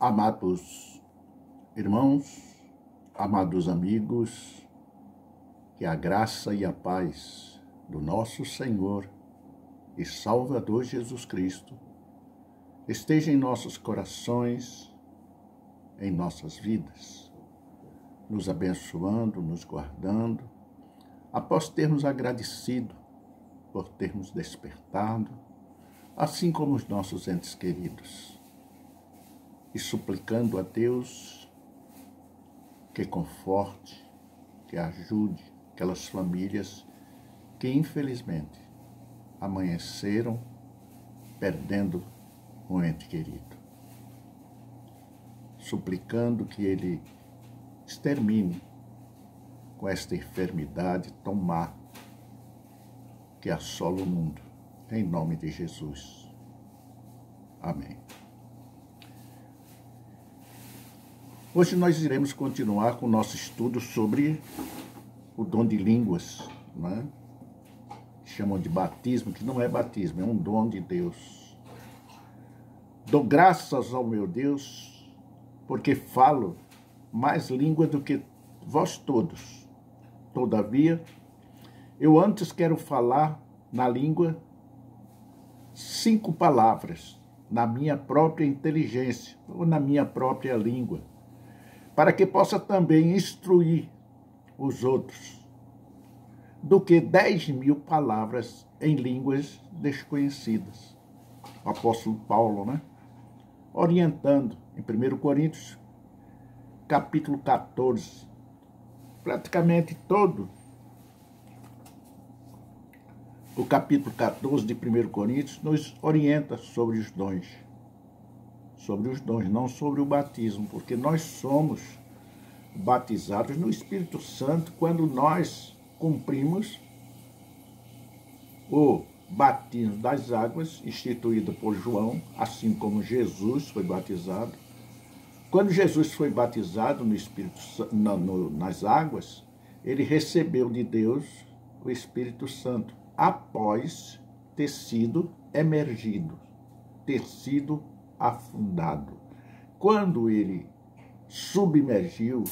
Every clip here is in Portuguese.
Amados irmãos, amados amigos, que a graça e a paz do nosso Senhor e Salvador Jesus Cristo esteja em nossos corações, em nossas vidas, nos abençoando, nos guardando, após termos agradecido por termos despertado, assim como os nossos entes queridos, e suplicando a Deus que conforte, que ajude aquelas famílias que infelizmente amanheceram perdendo um ente querido. Suplicando que Ele extermine com esta enfermidade tão má que assola o mundo, em nome de Jesus. Amém. Hoje nós iremos continuar com o nosso estudo sobre o dom de línguas, né? Chamam de batismo, que não é batismo, é um dom de Deus. Dou graças ao meu Deus, porque falo mais língua do que vós todos. Todavia, eu antes quero falar na língua 5 palavras, na minha própria inteligência, ou na minha própria língua, para que possa também instruir os outros, do que 10.000 palavras em línguas desconhecidas. O apóstolo Paulo, né? Orientando em 1 Coríntios, capítulo 14, praticamente todo o capítulo 14 de 1 Coríntios nos orienta sobre os dons. Sobre os dons, não sobre o batismo, porque nós somos batizados no Espírito Santo quando nós cumprimos o batismo das águas, instituído por João, assim como Jesus foi batizado. Quando Jesus foi batizado no Espírito nas águas, ele recebeu de Deus o Espírito Santo, após ter sido emergido, ter sido afundado. Quando ele submergiu,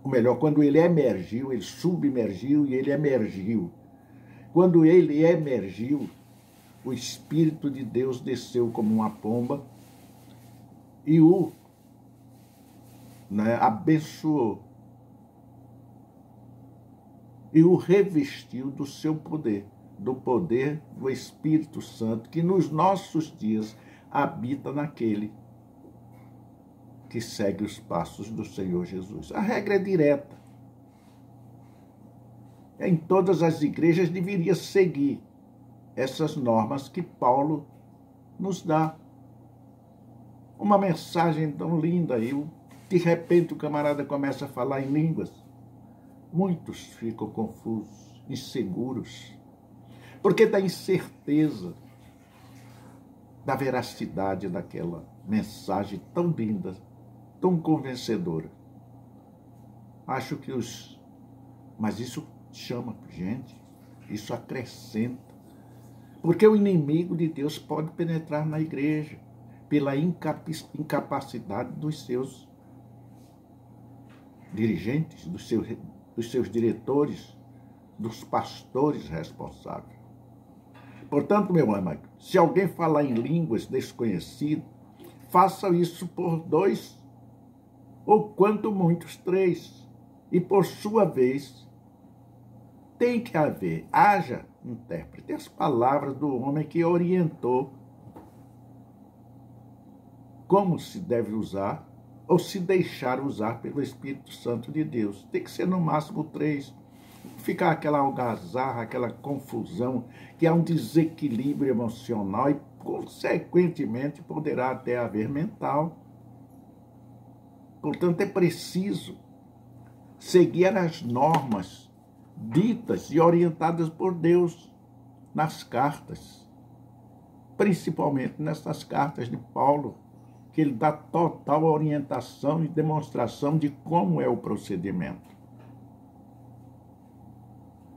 ou melhor, quando ele emergiu, ele submergiu e ele emergiu. Quando ele emergiu, o Espírito de Deus desceu como uma pomba e o abençoou e o revestiu do seu poder, do poder do Espírito Santo, que nos nossos dias habita naquele que segue os passos do Senhor Jesus. A regra é direta. Em todas as igrejas deveria seguir essas normas que Paulo nos dá. Uma mensagem tão linda e de repente o camarada começa a falar em línguas. Muitos ficam confusos, inseguros, porque da incerteza da veracidade daquela mensagem tão linda, tão convencedora. Acho que mas isso chama gente, isso acrescenta, porque o inimigo de Deus pode penetrar na igreja pela incapacidade dos seus dirigentes, dos seus diretores, dos pastores responsáveis. Portanto, meu irmão, se alguém falar em línguas desconhecidas, faça isso por 2, ou quanto muitos 3. E por sua vez, haja intérprete. As palavras do homem que orientou como se deve usar, ou se deixar usar pelo Espírito Santo de Deus. Tem que ser no máximo 3. Ficar aquela algazarra, aquela confusão, que há um desequilíbrio emocional e, consequentemente, poderá até haver mental. Portanto, é preciso seguir as normas ditas e orientadas por Deus nas cartas, principalmente nessas cartas de Paulo, que ele dá total orientação e demonstração de como é o procedimento.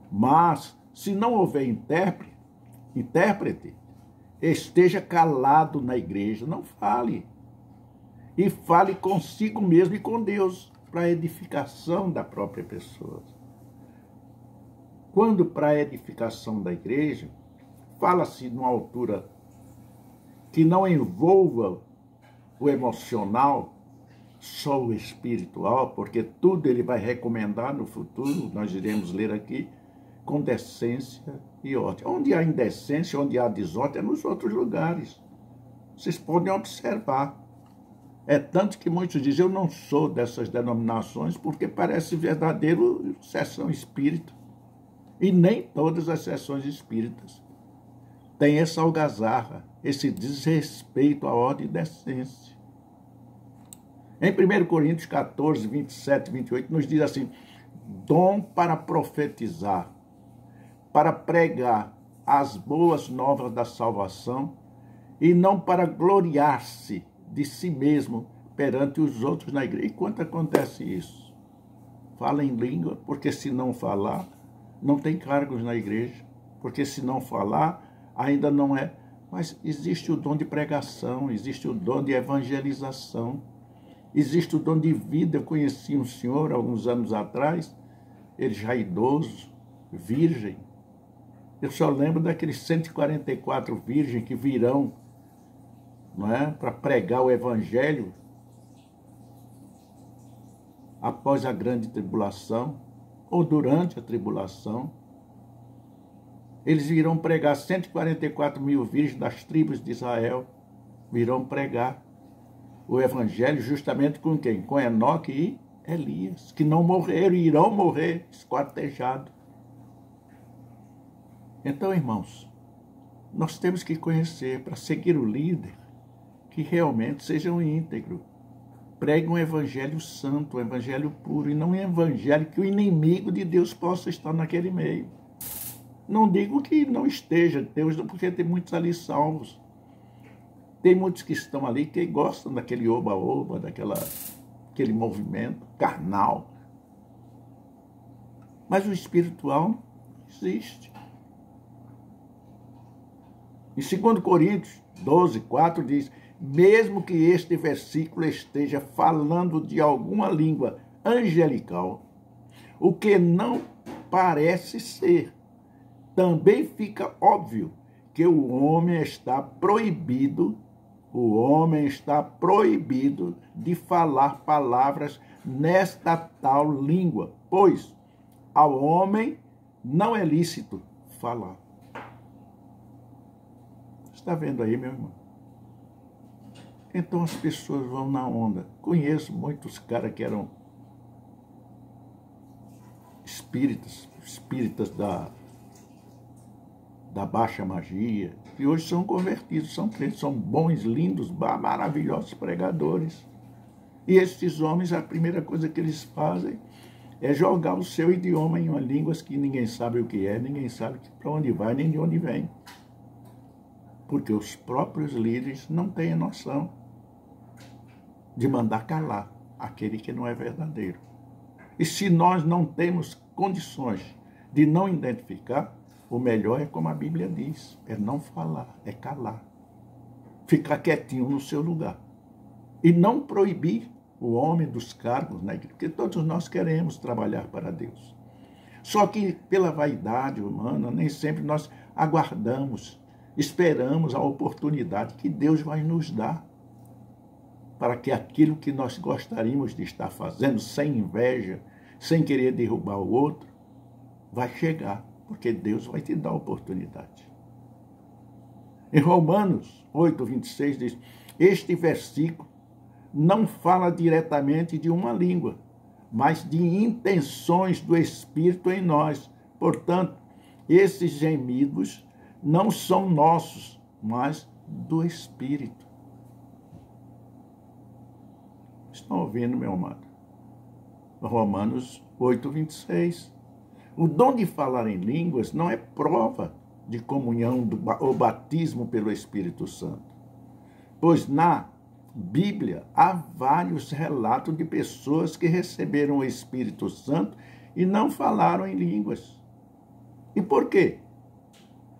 Mas, se não houver intérprete, esteja calado na igreja, não fale. e fale consigo mesmo e com Deus, para a edificação da própria pessoa. Quando para a edificação da igreja, fala-se numa altura que não envolva o emocional, só o espiritual, porque tudo ele vai recomendar no futuro, nós iremos ler aqui, com decência e ordem. Onde há indecência, onde há desordem, é nos outros lugares. Vocês podem observar. É tanto que muitos dizem, eu não sou dessas denominações, porque parece verdadeiro sessão espírita. E nem todas as sessões espíritas têm essa algazarra, esse desrespeito à ordem e decência. Em 1 Coríntios 14, 27 e 28, nos diz assim, dom para profetizar, para pregar as boas novas da salvação e não para gloriar-se de si mesmo perante os outros na igreja. E quando acontece isso? Fala em língua, porque se não falar, não tem cargos na igreja, porque se não falar, ainda não é. Mas existe o dom de pregação, existe o dom de evangelização, existe o dom de vida. Eu conheci um senhor, alguns anos atrás, ele já idoso, virgem. Eu só lembro daqueles 144 virgens que virão, não é, para pregar o evangelho após a grande tribulação, ou durante a tribulação. Eles virão pregar, 144 mil virgens das tribos de Israel virão pregar o evangelho justamente com quem? Com Enoque e Elias, que não morreram e irão morrer esquartejados. Então, irmãos, nós temos que conhecer, para seguir o líder, que realmente seja um íntegro. Pregue um evangelho santo, um evangelho puro, e não um evangelho que o inimigo de Deus possa estar naquele meio. Não digo que não esteja, Deus, porque tem muitos ali salvos. Tem muitos que estão ali que gostam daquele oba-oba, aquele movimento carnal. Mas o espiritual não existe. Em 2 Coríntios 12, 4 diz, mesmo que este versículo esteja falando de alguma língua angelical, o que não parece ser, também fica óbvio que o homem está proibido de falar palavras nesta tal língua, pois ao homem não é lícito falar. Está vendo aí, meu irmão? Então as pessoas vão na onda. Conheço muitos caras que eram espíritas da baixa magia, que hoje são convertidos, são crentes, são bons, lindos, maravilhosos pregadores. E esses homens, a primeira coisa que eles fazem é jogar o seu idioma em uma língua que ninguém sabe o que é, ninguém sabe para onde vai, nem de onde vem. Porque os próprios líderes não têm a noção de mandar calar aquele que não é verdadeiro. E se nós não temos condições de não identificar, o melhor é como a Bíblia diz, é não falar, é calar. Ficar quietinho no seu lugar. E não proibir o homem dos cargos na igreja, porque todos nós queremos trabalhar para Deus. Só que pela vaidade humana, nem sempre nós aguardamos, esperamos a oportunidade que Deus vai nos dar para que aquilo que nós gostaríamos de estar fazendo, sem inveja, sem querer derrubar o outro, vai chegar, porque Deus vai te dar a oportunidade. Em Romanos 8, 26 diz, este versículo não fala diretamente de uma língua, mas de intenções do Espírito em nós. Portanto, esses gemidos não são nossos, mas do Espírito. Estão ouvindo, meu amado? Romanos 8, 26. O dom de falar em línguas não é prova de comunhão ou batismo pelo Espírito Santo. Pois na Bíblia há vários relatos de pessoas que receberam o Espírito Santo e não falaram em línguas. E por quê?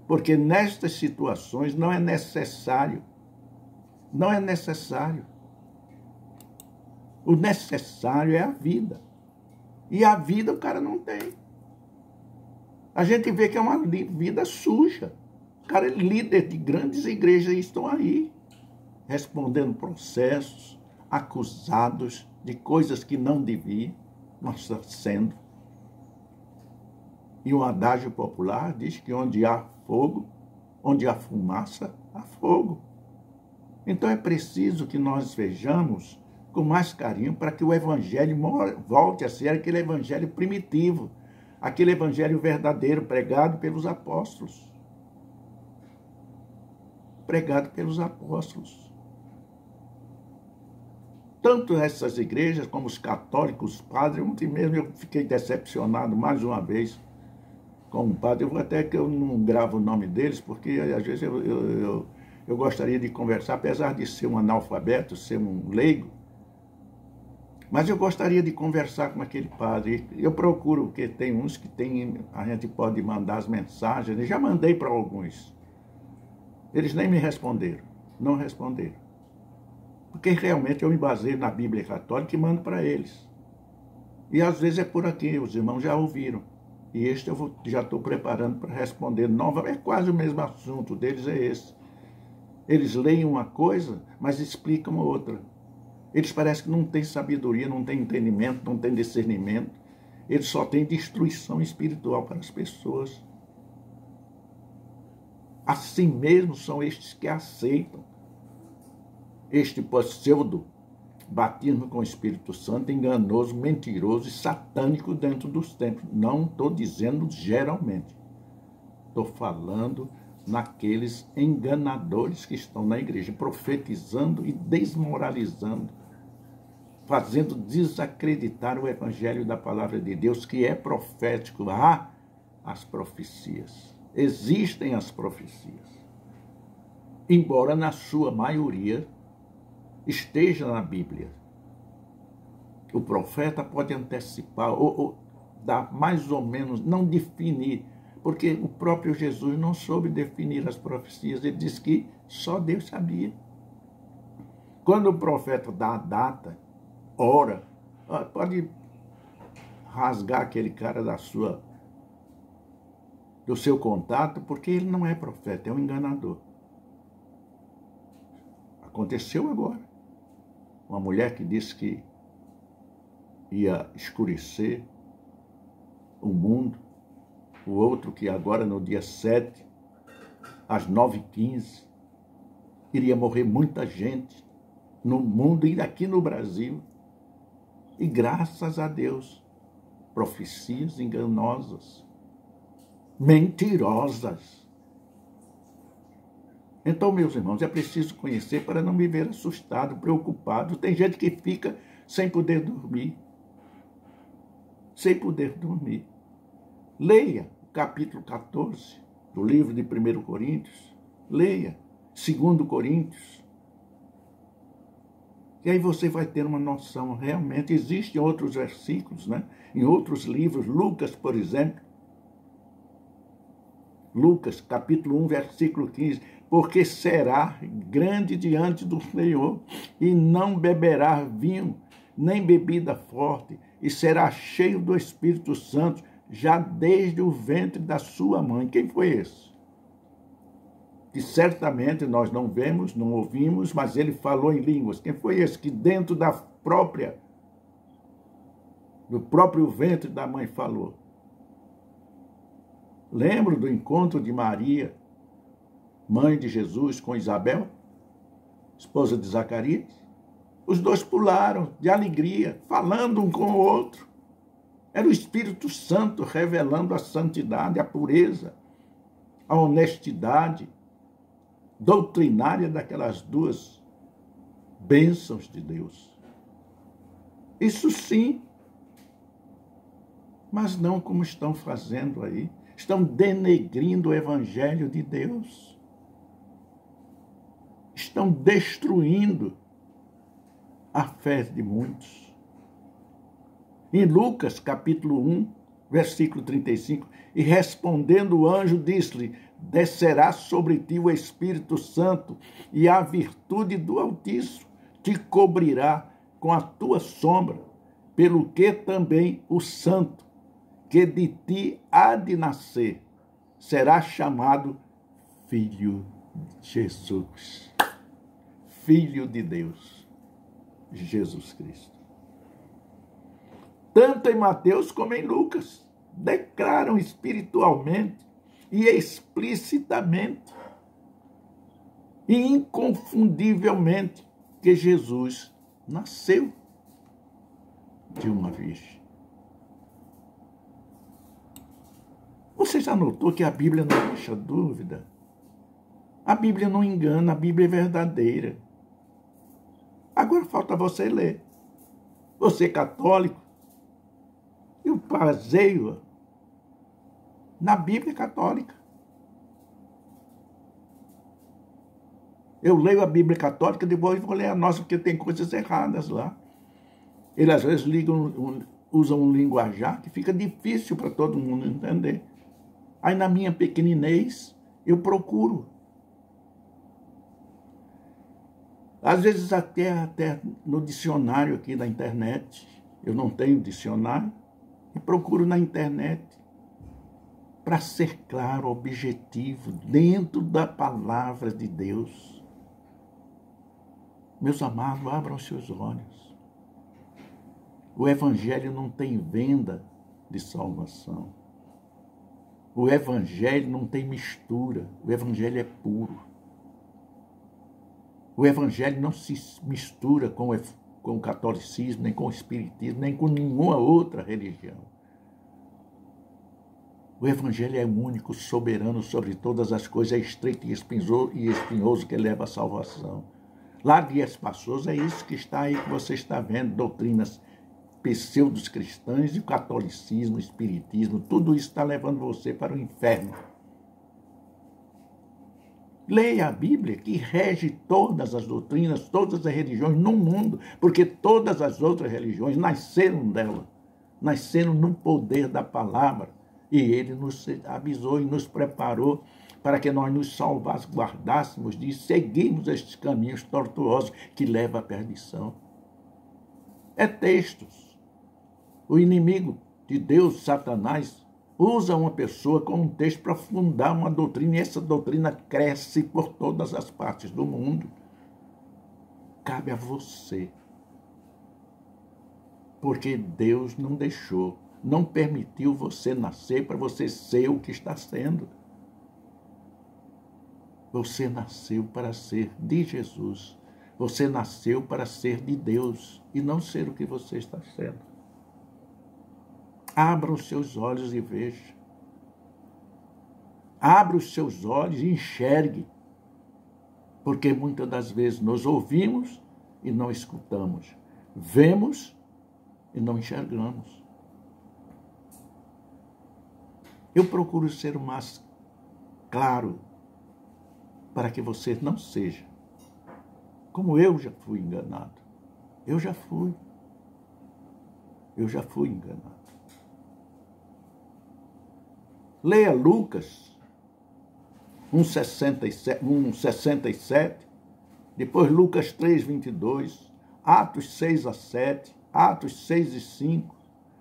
Porque nestas situações não é necessário. O necessário é a vida. E a vida o cara não tem. A gente vê que é uma vida suja. O cara é líder de grandes igrejas e estão aí, respondendo processos, acusados de coisas que não deviam, mas estão sendo. E o adágio popular diz que onde há fogo, onde há fumaça, há fogo. Então é preciso que nós vejamos com mais carinho para que o evangelho volte a ser aquele evangelho primitivo, aquele evangelho verdadeiro pregado pelos apóstolos. Pregado pelos apóstolos. Tanto essas igrejas como os católicos, os padres, ontem mesmo eu fiquei decepcionado mais uma vez com um padre. Eu vou até que eu não gravo o nome deles, porque às vezes eu gostaria de conversar, apesar de ser um analfabeto, ser um leigo, mas eu gostaria de conversar com aquele padre. Eu procuro, porque tem uns que a gente pode mandar as mensagens, eu já mandei para alguns. Eles nem me responderam, não responderam. Porque realmente eu me baseio na Bíblia Católica e mando para eles. E às vezes é por aqui, os irmãos já ouviram. E este eu já estou preparando para responder novamente. É quase o mesmo assunto deles, é esse. Eles leem uma coisa, mas explicam outra. Eles parecem que não têm sabedoria, não têm entendimento, não têm discernimento. Eles só têm destruição espiritual para as pessoas. Assim mesmo são estes que aceitam este pseudo batismo com o Espírito Santo, enganoso, mentiroso e satânico dentro dos templos. Não estou dizendo geralmente. Estou falando naqueles enganadores que estão na igreja, profetizando e desmoralizando, fazendo desacreditar o evangelho da palavra de Deus, que é profético. Há as profecias. Existem as profecias. Embora na sua maioria esteja na Bíblia. O profeta pode antecipar ou dar mais ou menos, não definir, porque o próprio Jesus não soube definir as profecias. Ele disse que só Deus sabia. Quando o profeta dá a data, hora, pode rasgar aquele cara do seu contato, porque ele não é profeta, é um enganador. Aconteceu agora. Uma mulher que disse que ia escurecer o mundo, o outro que agora no dia 7, às 9h15, iria morrer muita gente no mundo e aqui no Brasil. E graças a Deus, profecias enganosas, mentirosas. Então, meus irmãos, é preciso conhecer para não viver assustado, preocupado. Tem gente que fica sem poder dormir. Sem poder dormir. Leia o capítulo 14 do livro de 1 Coríntios. Leia 2 Coríntios. E aí você vai ter uma noção. Realmente existem outros versículos, né? Em outros livros. Lucas, por exemplo. Lucas, capítulo 1, versículo 15. Porque será grande diante do Senhor, e não beberá vinho, nem bebida forte, e será cheio do Espírito Santo, já desde o ventre da sua mãe. Quem foi esse? Que certamente nós não vemos, não ouvimos, mas ele falou em línguas. Quem foi esse que dentro do próprio ventre da mãe falou? Lembro do encontro de Maria, mãe de Jesus, com Isabel, esposa de Zacarias? Os dois pularam de alegria, falando um com o outro. Era o Espírito Santo revelando a santidade, a pureza, a honestidade doutrinária daquelas duas bênçãos de Deus. Isso sim, mas não como estão fazendo aí. Estão denegrindo o Evangelho de Deus. Estão destruindo a fé de muitos. Em Lucas, capítulo 1, versículo 35, e respondendo o anjo, disse-lhe: descerá sobre ti o Espírito Santo, e a virtude do Altíssimo te cobrirá com a tua sombra, pelo que também o santo, que de ti há de nascer, será chamado Filho de Jesus. Filho de Deus, Jesus Cristo. Tanto em Mateus como em Lucas, declaram espiritualmente e explicitamente e inconfundivelmente que Jesus nasceu de uma virgem. Você já notou que a Bíblia não deixa dúvida? A Bíblia não engana, a Bíblia é verdadeira. Agora falta você ler. Você católico, eu baseio na Bíblia católica. Eu leio a Bíblia católica, depois vou ler a nossa, porque tem coisas erradas lá. Eles às vezes usam um linguajar que fica difícil para todo mundo entender. Aí na minha pequeninez, eu procuro. Às vezes até no dicionário aqui da internet, eu não tenho dicionário, e procuro na internet para ser claro, objetivo, dentro da palavra de Deus. Meus amados, abram seus olhos. O Evangelho não tem venda de salvação. O Evangelho não tem mistura. O Evangelho é puro. O Evangelho não se mistura com o catolicismo, nem com o espiritismo, nem com nenhuma outra religião. O Evangelho é único, soberano sobre todas as coisas, é estreito e espinhoso que leva à salvação. Largo e espaçoso, é isso que está aí, que você está vendo, doutrinas pseudos cristãs e o catolicismo, o espiritismo, tudo isso está levando você para o inferno. Leia a Bíblia, que rege todas as doutrinas, todas as religiões no mundo, porque todas as outras religiões nasceram dela, nasceram no poder da palavra, e ele nos avisou e nos preparou para que nós nos salvaguardássemos de seguirmos estes caminhos tortuosos que levam à perdição. É textos. O inimigo de Deus, Satanás, usa uma pessoa com um texto para fundar uma doutrina, e essa doutrina cresce por todas as partes do mundo. Cabe a você. Porque Deus não deixou, não permitiu você nascer para você ser o que está sendo. Você nasceu para ser de Jesus. Você nasceu para ser de Deus e não ser o que você está sendo. Abra os seus olhos e veja. Abra os seus olhos e enxergue. Porque muitas das vezes nós ouvimos e não escutamos. Vemos e não enxergamos. Eu procuro ser o mais claro para que você não seja como eu já fui enganado. Eu já fui enganado. Leia Lucas 1,67, depois Lucas 3,22, Atos 6:7, Atos 6:5,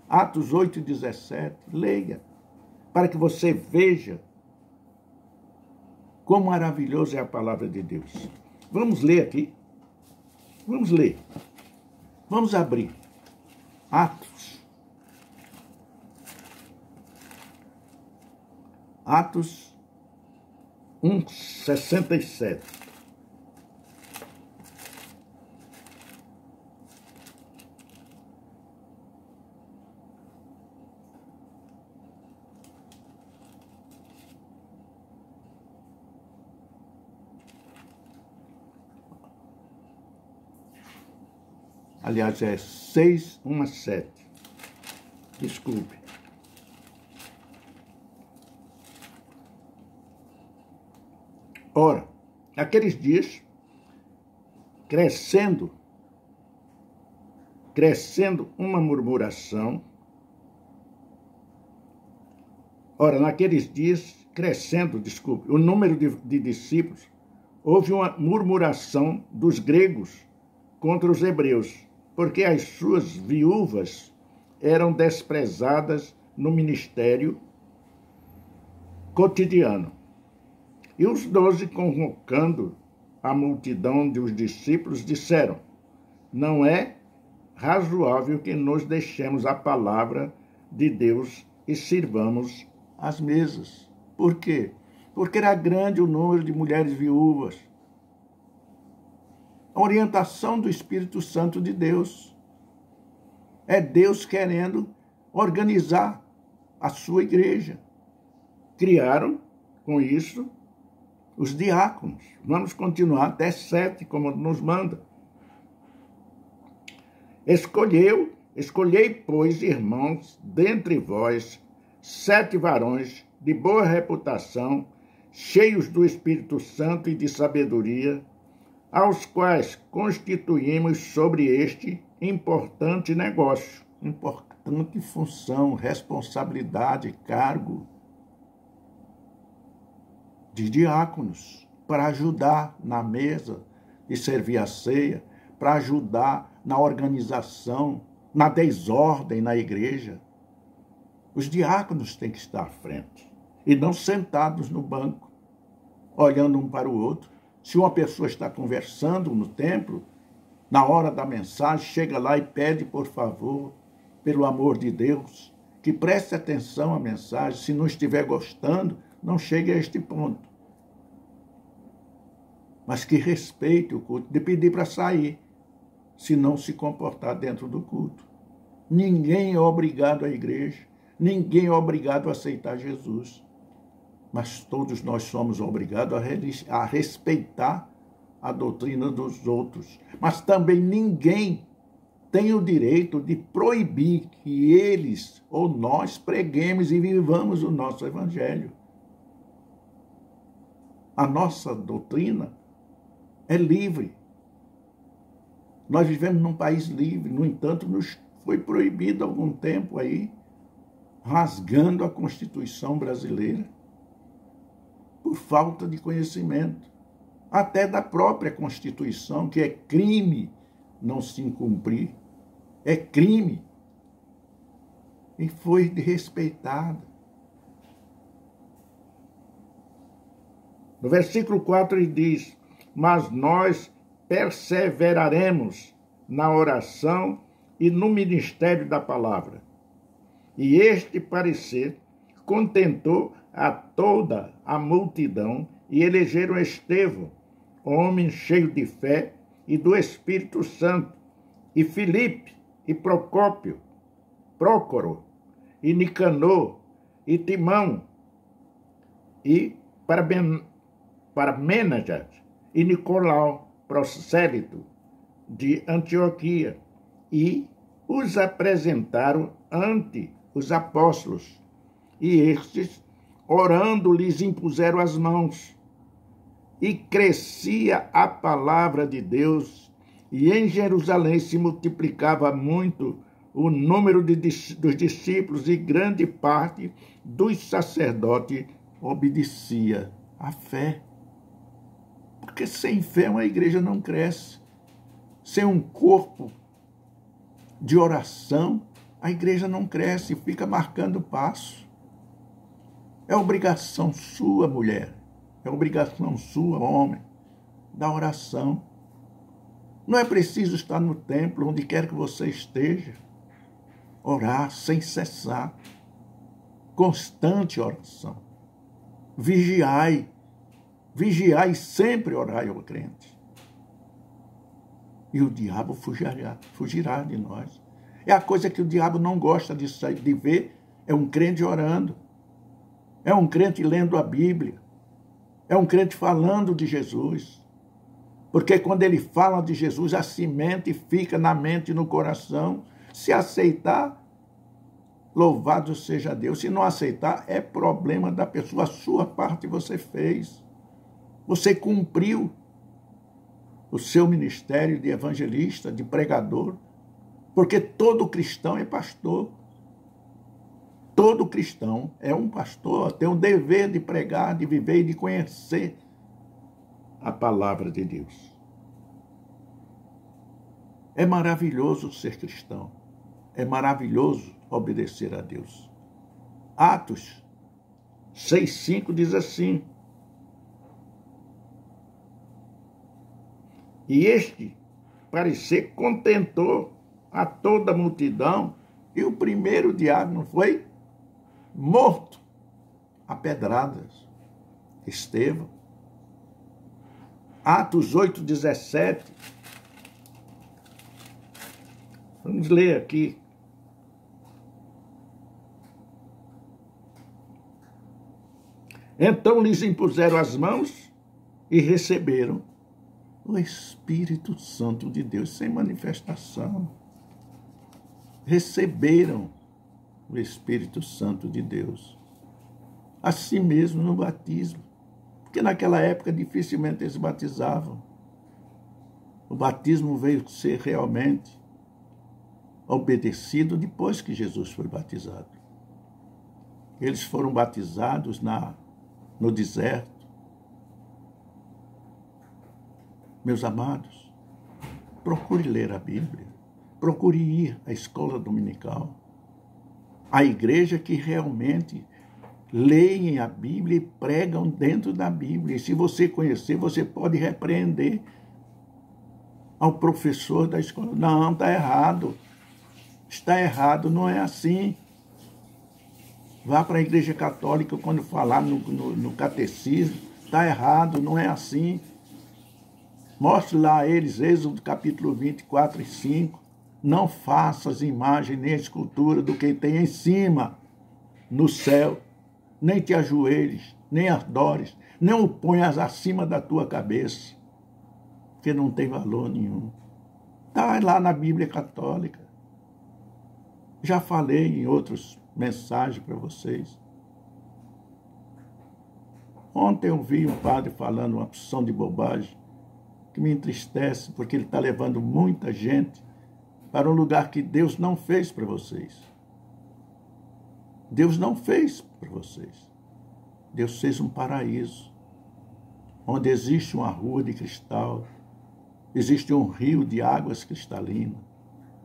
Atos 8:17. Leia, para que você veja quão maravilhoso é a palavra de Deus. Vamos ler aqui. Vamos ler. Vamos abrir. Atos 1,67. Aliás, é 6:17. Desculpe. Ora, naqueles dias, crescendo uma murmuração. Ora, naqueles dias, o número de discípulos, houve uma murmuração dos gregos contra os hebreus, porque as suas viúvas eram desprezadas no ministério cotidiano. E os 12, convocando a multidão dos discípulos, disseram: não é razoável que nós deixemos a palavra de Deus e sirvamos as mesas. Por quê? Porque era grande o número de mulheres viúvas. A orientação do Espírito Santo de Deus. É Deus querendo organizar a sua igreja. Criaram, com isso, os diáconos. Vamos continuar até 7, como nos manda. Escolhei, pois, irmãos, dentre vós, 7 varões de boa reputação, cheios do Espírito Santo e de sabedoria, aos quais constituímos sobre este importante negócio, importante função, responsabilidade, cargo de diáconos, para ajudar na mesa de servir a ceia, para ajudar na organização, na desordem na igreja. Os diáconos têm que estar à frente e não sentados no banco, olhando um para o outro. Se uma pessoa está conversando no templo, na hora da mensagem, chega lá e pede, por favor, pelo amor de Deus, que preste atenção à mensagem. Se não estiver gostando, não chegue a este ponto. Mas que respeite o culto, de pedir para sair, se não se comportar dentro do culto. Ninguém é obrigado à igreja, ninguém é obrigado a aceitar Jesus. Mas todos nós somos obrigados a respeitar a doutrina dos outros. Mas também ninguém tem o direito de proibir que eles ou nós preguemos e vivamos o nosso evangelho. A nossa doutrina é livre. Nós vivemos num país livre, no entanto, nos foi proibido há algum tempo aí, rasgando a Constituição brasileira, por falta de conhecimento, até da própria Constituição, que é crime não se cumprir, é crime, e foi respeitada. No versículo 4 ele diz: mas nós perseveraremos na oração e no ministério da palavra. E este parecer contentou a toda a multidão, e elegeram Estevão, homem cheio de fé e do Espírito Santo, e Filipe, e Procópio, Prócoro, e Nicanor, e Timão, e Parmenas, e Nicolau, prosélito de Antioquia, e os apresentaram ante os apóstolos, e estes, orando, lhes impuseram as mãos, e crescia a palavra de Deus, e em Jerusalém se multiplicava muito o número dos discípulos, e grande parte dos sacerdotes obedecia à fé. Porque sem fé uma igreja não cresce. Sem um corpo de oração, a igreja não cresce, fica marcando passo. É obrigação sua, mulher, é obrigação sua, homem, da oração. Não é preciso estar no templo, onde quer que você esteja, orar sem cessar. Constante oração. Vigiai e sempre orai, ó crente. E o diabo fugirá de nós. É a coisa que o diabo não gosta de ver, é um crente orando. É um crente lendo a Bíblia. É um crente falando de Jesus. Porque quando ele fala de Jesus, a semente fica na mente e no coração. Se aceitar, louvado seja Deus. Se não aceitar, é problema da pessoa. A sua parte você fez. Você cumpriu o seu ministério de evangelista, de pregador. Porque todo cristão é pastor. Todo cristão é um pastor, tem o dever de pregar, de viver e de conhecer a palavra de Deus. É maravilhoso ser cristão. É maravilhoso obedecer a Deus. Atos 6:5 diz assim: e este parecer contentou a toda a multidão, e o primeiro diácono foi morto a pedradas. Estevão. Atos 8:17. Vamos ler aqui. Então lhes impuseram as mãos e receberam o Espírito Santo de Deus sem manifestação. Receberam o Espírito Santo de Deus. Assim mesmo no batismo. Porque naquela época dificilmente eles batizavam. O batismo veio ser realmente obedecido depois que Jesus foi batizado. Eles foram batizados no deserto. Meus amados, procure ler a Bíblia. Procure ir à escola dominical. A igreja que realmente leem a Bíblia e pregam dentro da Bíblia. E se você conhecer, você pode repreender ao professor da escola. Não, está errado. Está errado, não é assim. Vá para a igreja católica quando falar no catecismo. Está errado, não é assim. Mostre lá a eles, Êxodo capítulo 24 e 5. Não faças imagem nem escultura do que tem em cima, no céu. Nem te ajoelhes, nem adores, nem o ponhas acima da tua cabeça, porque não tem valor nenhum. Está lá na Bíblia católica. Já falei em outras mensagens para vocês. Ontem eu vi um padre falando uma porção de bobagem que me entristece, porque ele está levando muita gente para um lugar que Deus não fez para vocês. Deus não fez para vocês. Deus fez um paraíso, onde existe uma rua de cristal, existe um rio de águas cristalinas,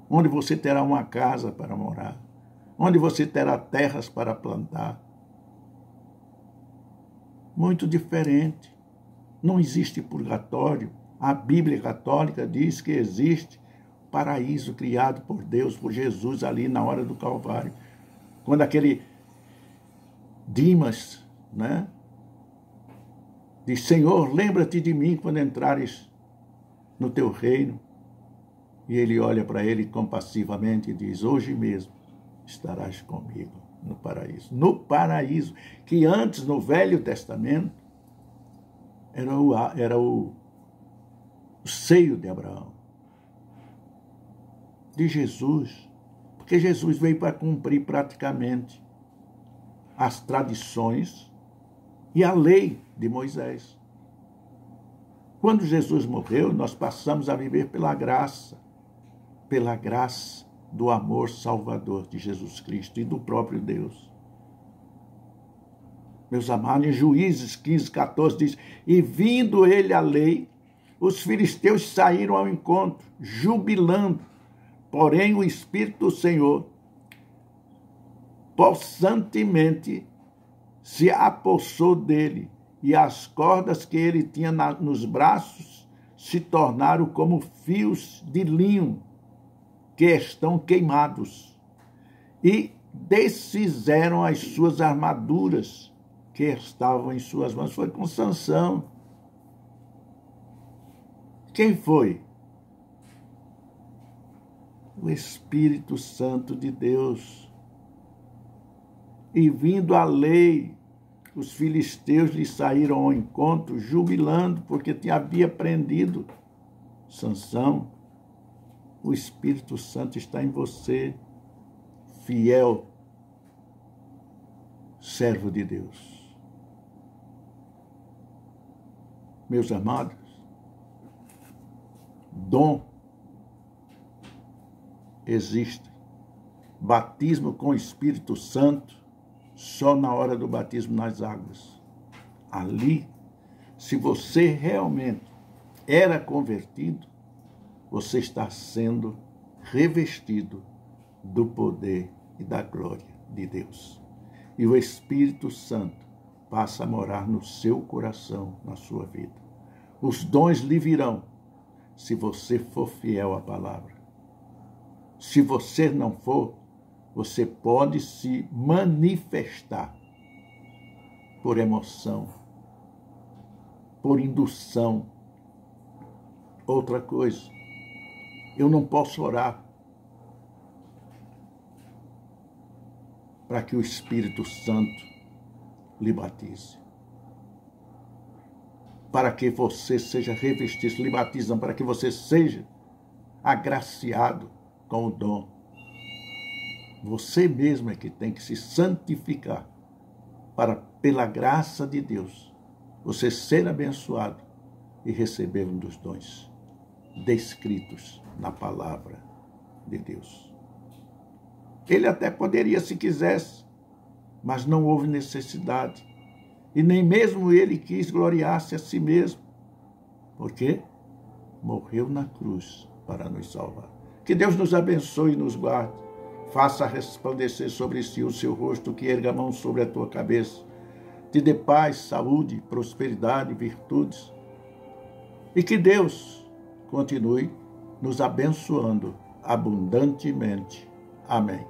onde você terá uma casa para morar, onde você terá terras para plantar. Muito diferente. Não existe purgatório. A Bíblia católica diz que existe paraíso criado por Deus, por Jesus, ali na hora do Calvário. Quando aquele Dimas, diz: Senhor, lembra-te de mim quando entrares no teu reino. E ele olha para ele compassivamente e diz: hoje mesmo estarás comigo no paraíso. No paraíso, que antes, no Velho Testamento, era o seio de Abraão. De Jesus. Porque Jesus veio para cumprir praticamente as tradições e a lei de Moisés. Quando Jesus morreu, nós passamos a viver pela graça do amor salvador de Jesus Cristo e do próprio Deus. Meus amados, em Juízes 15:14 diz: e vindo ele a lei, os filisteus saíram ao encontro, jubilando. Porém, o Espírito do Senhor possantemente se apossou dele, e as cordas que ele tinha nos braços se tornaram como fios de linho que estão queimados, e desfizeram as suas armaduras que estavam em suas mãos. Foi com Sansão. Quem foi? O Espírito Santo de Deus. E vindo a lei, os filisteus lhe saíram ao encontro, jubilando, porque havia prendido Sansão. O Espírito Santo está em você, fiel servo de Deus. Meus amados, dom existe. Batismo com o Espírito Santo só na hora do batismo nas águas. Ali, se você realmente era convertido, você está sendo revestido do poder e da glória de Deus. E o Espírito Santo passa a morar no seu coração, na sua vida. Os dons lhe virão se você for fiel à palavra. Se você não for, você pode se manifestar por emoção, por indução. Outra coisa, eu não posso orar para que o Espírito Santo lhe batize. Para que você seja revestido, lhe batizam, para que você seja agraciado com o dom. Você mesmo é que tem que se santificar para, pela graça de Deus, você ser abençoado e receber um dos dons descritos na palavra de Deus. Ele até poderia, se quisesse, mas não houve necessidade. E nem mesmo ele quis gloriar-se a si mesmo. Porque morreu na cruz para nos salvar. Que Deus nos abençoe e nos guarde. Faça resplandecer sobre si o seu rosto, que erga a mão sobre a tua cabeça. Te dê paz, saúde, prosperidade, virtudes. E que Deus continue nos abençoando abundantemente. Amém.